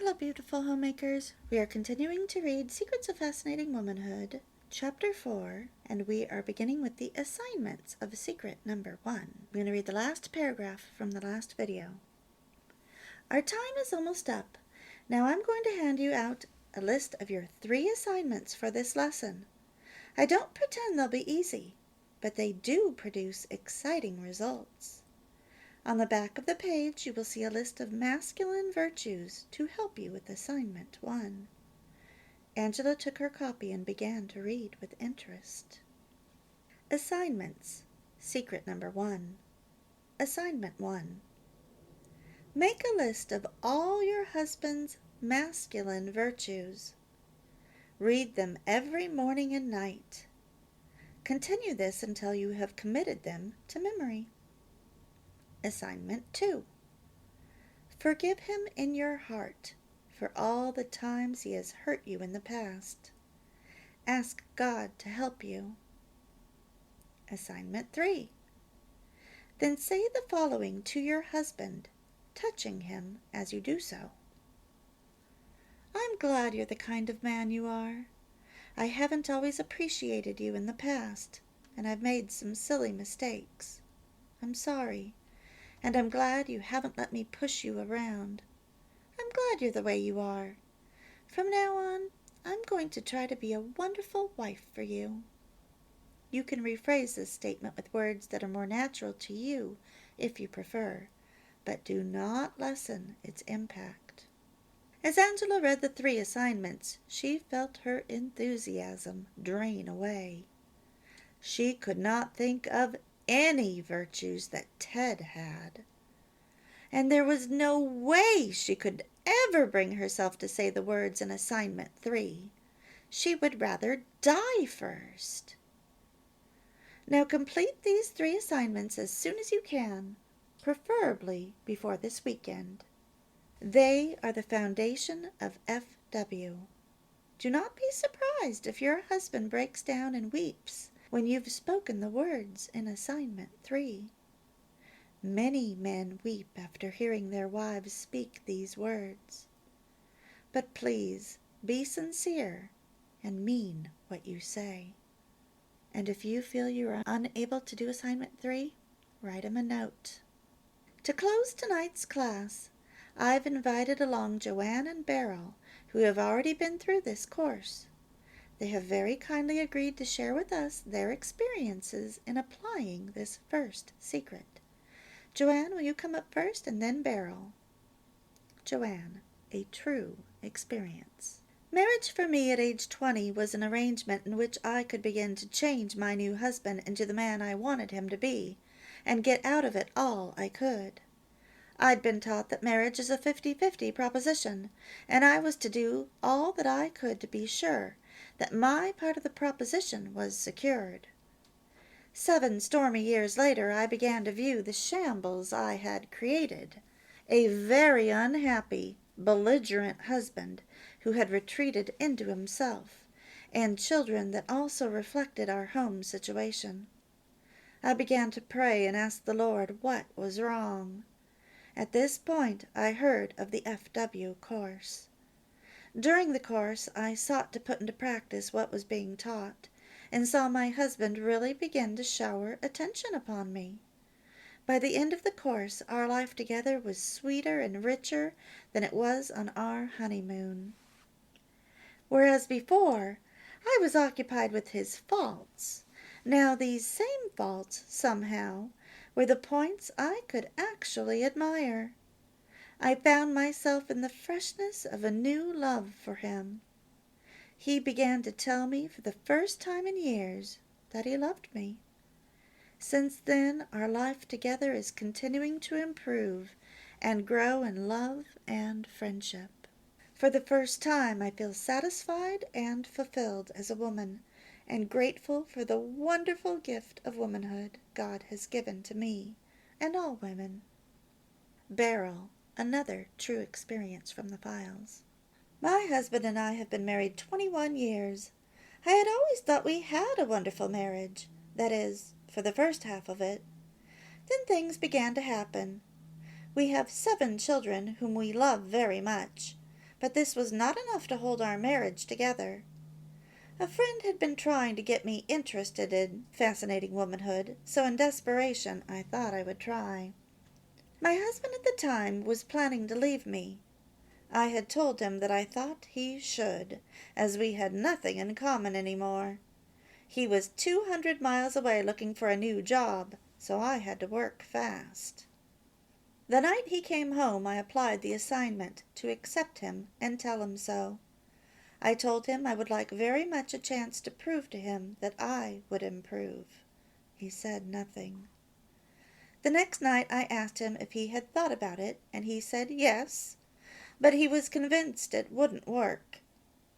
Hello, beautiful homemakers. We are continuing to read Secrets of Fascinating Womanhood, Chapter 4, and we are beginning with the assignments of secret number 1. I'm going to read the last paragraph from the last video. Our time is almost up. Now I'm going to hand you out a list of your 3 assignments for this lesson. I don't pretend they'll be easy, but they do produce exciting results. On the back of the page, you will see a list of masculine virtues to help you with assignment 1. Angela took her copy and began to read with interest. Assignments. Secret number 1. Assignment 1. Make a list of all your husband's masculine virtues. Read them every morning and night. Continue this until you have committed them to memory. Assignment 2. Forgive him in your heart for all the times he has hurt you in the past. Ask God to help you. Assignment 3. Then say the following to your husband, touching him as you do so. I'm glad you're the kind of man you are. I haven't always appreciated you in the past, and I've made some silly mistakes. I'm sorry. And I'm glad you haven't let me push you around. I'm glad you're the way you are. From now on, I'm going to try to be a wonderful wife for you. You can rephrase this statement with words that are more natural to you if you prefer, but do not lessen its impact. As Angela read the 3 assignments, she felt her enthusiasm drain away. She could not think of any virtues that Ted had. And there was no way she could ever bring herself to say the words in assignment 3. She would rather die first. Now complete these 3 assignments as soon as you can, preferably before this weekend. They are the foundation of FW. Do not be surprised if your husband breaks down and weeps when you've spoken the words in assignment 3. Many men weep after hearing their wives speak these words. But please be sincere and mean what you say. And if you feel you are unable to do assignment 3, write him a note. To close tonight's class, I've invited along Joanne and Beryl, who have already been through this course. They have very kindly agreed to share with us their experiences in applying this first secret. Joanne, will you come up first, and then Beryl? Joanne, a true experience. Marriage for me at age 20 was an arrangement in which I could begin to change my new husband into the man I wanted him to be, and get out of it all I could. I'd been taught that marriage is a 50-50 proposition, and I was to do all that I could to be sure that my part of the proposition was secured. 7 stormy years later, I began to view the shambles I had created. A very unhappy, belligerent husband who had retreated into himself, and children that also reflected our home situation. I began to pray and ask the Lord what was wrong. At this point, I heard of the FW course. During the course, I sought to put into practice what was being taught, and saw my husband really begin to shower attention upon me. By the end of the course, our life together was sweeter and richer than it was on our honeymoon. Whereas before, I was occupied with his faults, now these same faults, somehow, were the points I could actually admire. I found myself in the freshness of a new love for him. He began to tell me for the first time in years that he loved me. Since then, our life together is continuing to improve and grow in love and friendship. For the first time, I feel satisfied and fulfilled as a woman, and grateful for the wonderful gift of womanhood God has given to me and all women. Beryl, another true experience from the files. My husband and I have been married 21 years. I had always thought we had a wonderful marriage, that is, for the first half of it. Then things began to happen. We have 7 children whom we love very much. But this was not enough to hold our marriage together. A friend had been trying to get me interested in fascinating womanhood, so in desperation I thought I would try. My husband at the time was planning to leave me. I had told him that I thought he should, as we had nothing in common any more. He was 200 miles away looking for a new job, so I had to work fast. The night he came home I applied the assignment to accept him and tell him so. I told him I would like very much a chance to prove to him that I would improve. He said nothing. The next night I asked him if he had thought about it, and he said yes, but he was convinced it wouldn't work.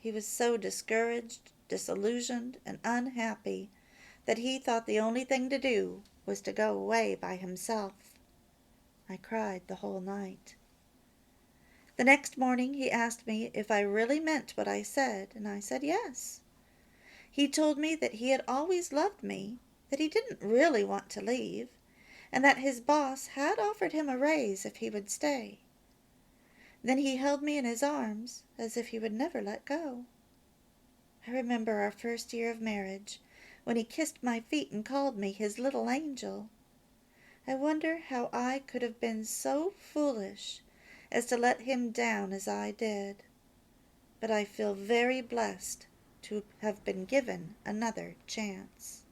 He was so discouraged, disillusioned, and unhappy that he thought the only thing to do was to go away by himself. I cried the whole night. The next morning he asked me if I really meant what I said, and I said yes. He told me that he had always loved me, that he didn't really want to leave, and that his boss had offered him a raise if he would stay. Then he held me in his arms as if he would never let go. I remember our first year of marriage, when he kissed my feet and called me his little angel. I wonder how I could have been so foolish as to let him down as I did. But I feel very blessed to have been given another chance.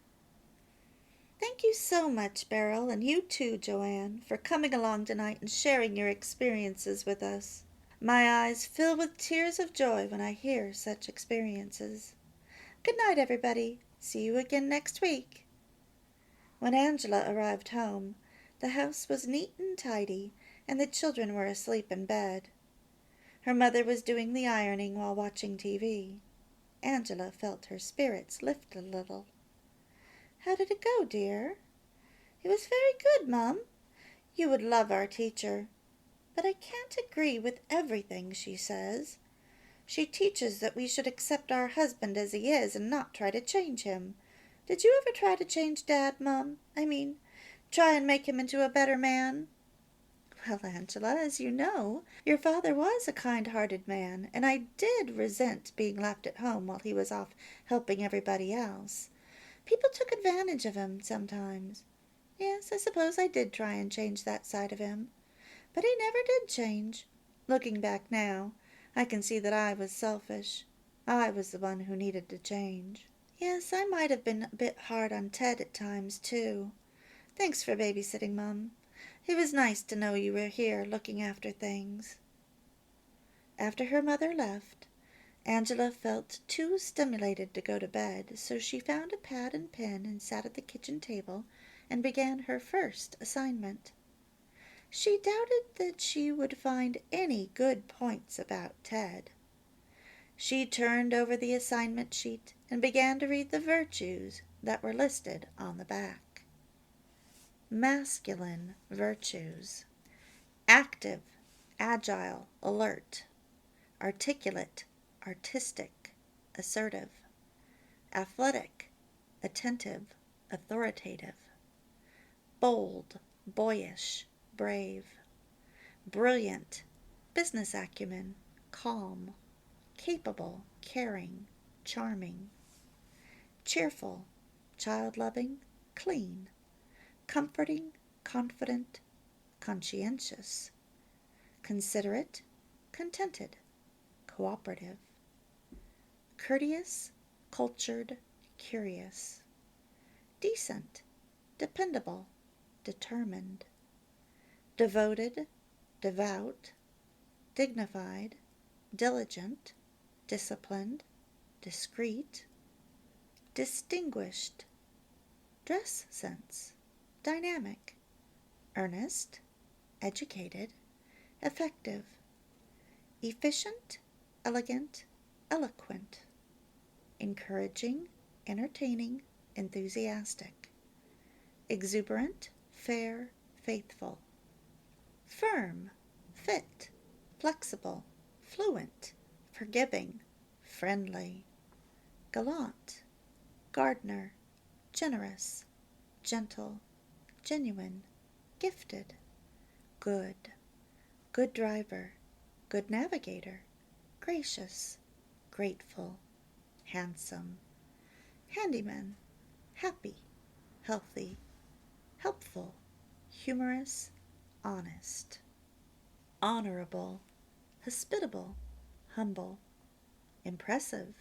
Thank you so much, Beryl, and you too, Joanne, for coming along tonight and sharing your experiences with us. My eyes fill with tears of joy when I hear such experiences. Good night, everybody. See you again next week. When Angela arrived home, the house was neat and tidy, and the children were asleep in bed. Her mother was doing the ironing while watching TV. Angela felt her spirits lift a little. "How did it go, dear?" "It was very good, Mum. You would love our teacher. But I can't agree with everything she says. She teaches that we should accept our husband as he is and not try to change him. Did you ever try to change Dad, Mum? Try and make him into a better man?" "Well, Angela, as you know, your father was a kind-hearted man, and I did resent being left at home while he was off helping everybody else. People took advantage of him sometimes. Yes, I suppose I did try and change that side of him. But he never did change. Looking back now, I can see that I was selfish. I was the one who needed to change. Yes, I might have been a bit hard on Ted at times, too. Thanks for babysitting, Mum. It was nice to know you were here looking after things." After her mother left, Angela felt too stimulated to go to bed, so she found a pad and pen and sat at the kitchen table and began her first assignment. She doubted that she would find any good points about Ted. She turned over the assignment sheet and began to read the virtues that were listed on the back. Masculine virtues: active, agile, alert; articulate, artistic, assertive; athletic, attentive, authoritative; bold, boyish, brave; brilliant, business acumen, calm; capable, caring, charming; cheerful, child-loving, clean; comforting, confident, conscientious; considerate, contented, cooperative; courteous, cultured, curious; decent, dependable, determined; devoted, devout, dignified, diligent, disciplined, discreet; distinguished; dress sense, dynamic; earnest, educated, effective; efficient, elegant, eloquent; encouraging, entertaining, enthusiastic; exuberant, fair, faithful; firm, fit, flexible, fluent, forgiving, friendly; gallant, gardener, generous, gentle, genuine, gifted; good, good driver, good navigator, gracious, grateful, handsome, handyman, happy, healthy, helpful, humorous, honest, honorable, hospitable, humble, impressive,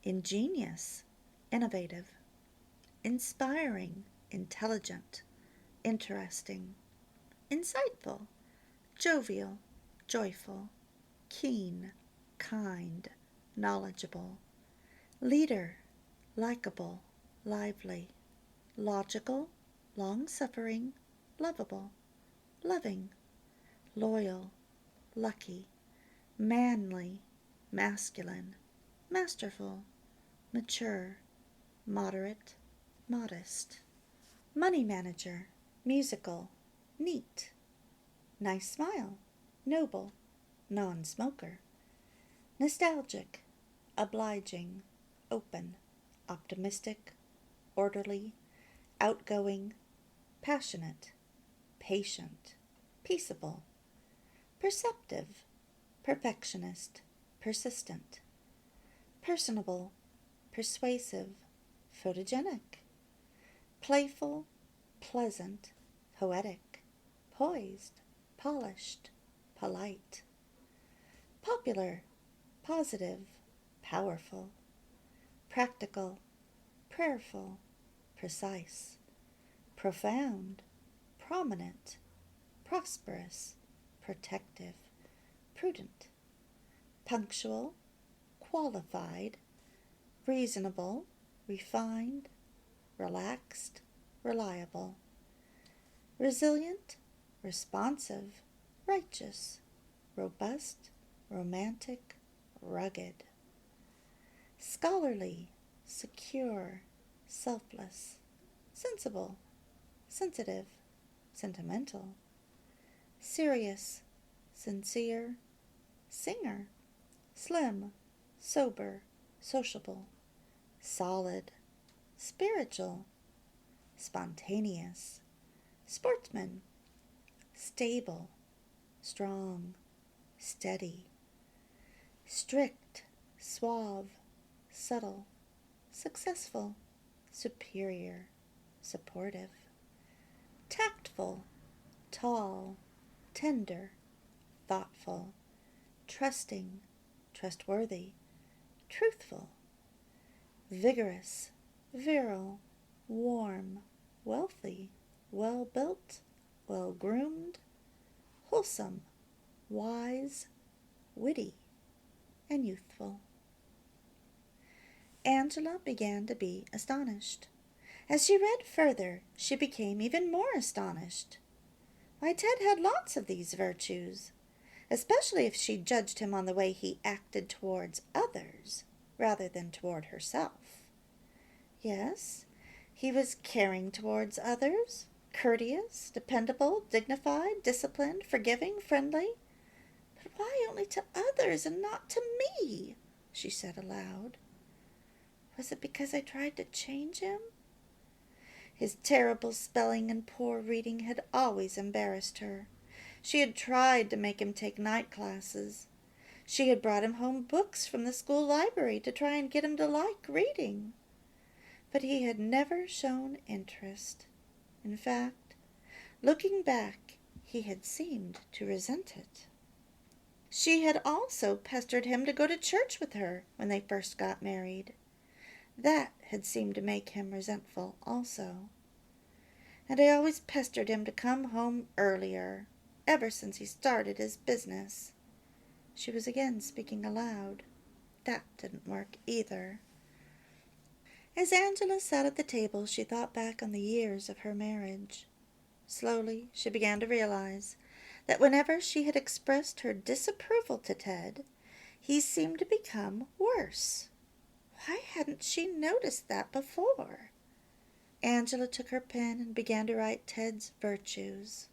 ingenious, innovative, inspiring, intelligent, interesting, insightful, jovial, joyful, keen, kind, knowledgeable, leader, likable, lively, logical, long-suffering, lovable, loving, loyal, lucky, manly, masculine, masterful, mature, moderate, modest, money manager, musical, neat, nice smile, noble, non-smoker, nostalgic, obliging, open, optimistic, orderly, outgoing, passionate, patient, peaceable, perceptive, perfectionist, persistent, personable, persuasive, photogenic, playful, pleasant, poetic, poised, polished, polite, popular, positive, powerful, practical, prayerful, precise, profound, prominent, prosperous, protective, prudent, punctual, qualified, reasonable, refined, relaxed, reliable, resilient, responsive, righteous, robust, romantic, rugged, scholarly, secure, selfless, sensible, sensitive, sentimental, serious, sincere, singer, slim, sober, sociable, solid, spiritual, spontaneous, sportsman, stable, strong, steady, strict, suave, subtle, successful, superior, supportive, tactful, tall, tender, thoughtful, trusting, trustworthy, truthful, vigorous, virile, warm, wealthy, well-built, well-groomed, wholesome, wise, witty, and youthful. Angela began to be astonished. As she read further, she became even more astonished. Why, Ted had lots of these virtues, especially if she judged him on the way he acted towards others rather than toward herself. Yes, he was caring towards others, courteous, dependable, dignified, disciplined, forgiving, friendly. But why only to others and not to me? She said aloud. Was it because I tried to change him? His terrible spelling and poor reading had always embarrassed her. She had tried to make him take night classes. She had brought him home books from the school library to try and get him to like reading. But he had never shown interest. In fact, looking back, he had seemed to resent it. She had also pestered him to go to church with her when they first got married. That had seemed to make him resentful also. And I always pestered him to come home earlier, ever since he started his business. She was again speaking aloud. That didn't work either. As Angela sat at the table, she thought back on the years of her marriage. Slowly, she began to realize that whenever she had expressed her disapproval to Ted, he seemed to become worse. Why hadn't she noticed that before? Angela took her pen and began to write Ted's virtues.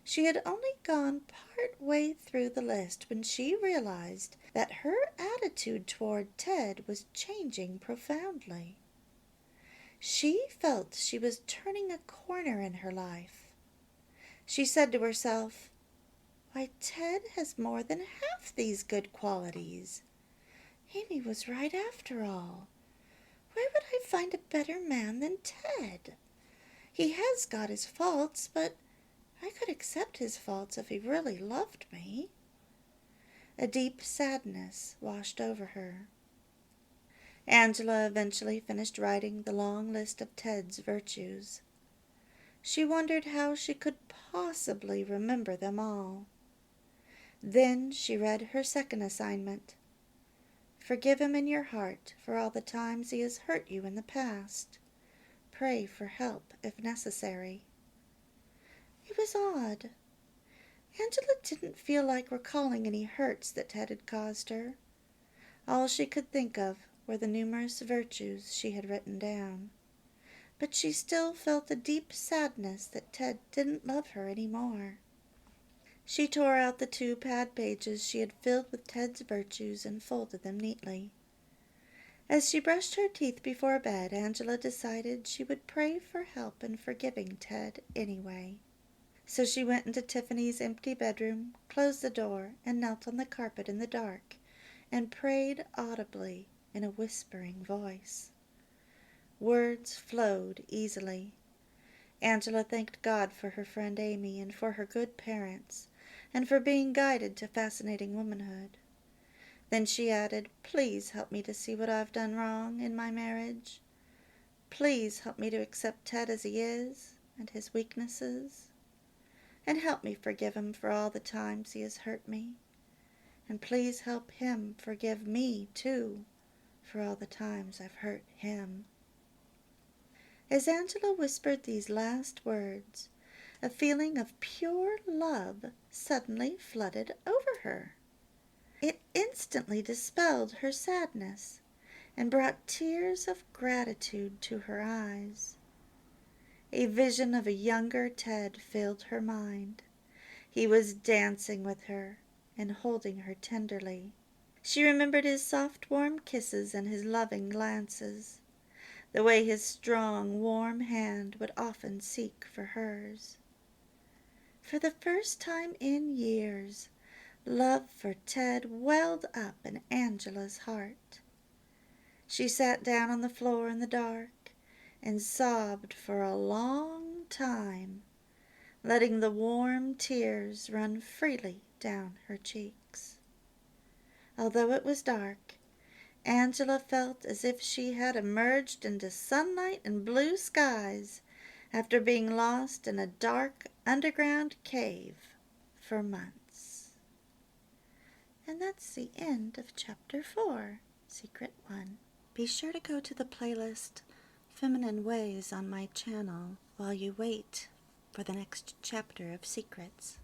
She had only gone part way through the list when she realized that her attitude toward Ted was changing profoundly. She felt she was turning a corner in her life. She said to herself, Why, Ted has more than half these good qualities. Amy was right after all. Where would I find a better man than Ted? He has got his faults, but I could accept his faults if he really loved me. A deep sadness washed over her. Angela eventually finished writing the long list of Ted's virtues. She wondered how she could possibly remember them all. Then she read her second assignment. Forgive him in your heart for all the times he has hurt you in the past. Pray for help if necessary. It was odd. Angela didn't feel like recalling any hurts that Ted had caused her. All she could think of were the numerous virtues she had written down. But she still felt a deep sadness that Ted didn't love her any more. She tore out the 2 pad pages she had filled with Ted's virtues and folded them neatly. As she brushed her teeth before bed, Angela decided she would pray for help in forgiving Ted anyway. So she went into Tiffany's empty bedroom, closed the door, and knelt on the carpet in the dark, and prayed audibly in a whispering voice. Words flowed easily. Angela thanked God for her friend Amy and for her good parents, and for being guided to fascinating womanhood. Then she added, please help me to see what I've done wrong in my marriage. Please help me to accept Ted as he is, and his weaknesses. And help me forgive him for all the times he has hurt me. And please help him forgive me, too, for all the times I've hurt him. As Angela whispered these last words, a feeling of pure love suddenly flooded over her. It instantly dispelled her sadness and brought tears of gratitude to her eyes. A vision of a younger Ted filled her mind. He was dancing with her and holding her tenderly. She remembered his soft, warm kisses and his loving glances, the way his strong, warm hand would often seek for hers. For the first time in years, love for Ted welled up in Angela's heart. She sat down on the floor in the dark and sobbed for a long time, letting the warm tears run freely down her cheeks. Although it was dark, Angela felt as if she had emerged into sunlight and blue skies after being lost in a dark underground cave for months. And that's the end of Chapter 4, Secret 1. Be sure to go to the playlist Feminine Ways on my channel while you wait for the next chapter of Secrets.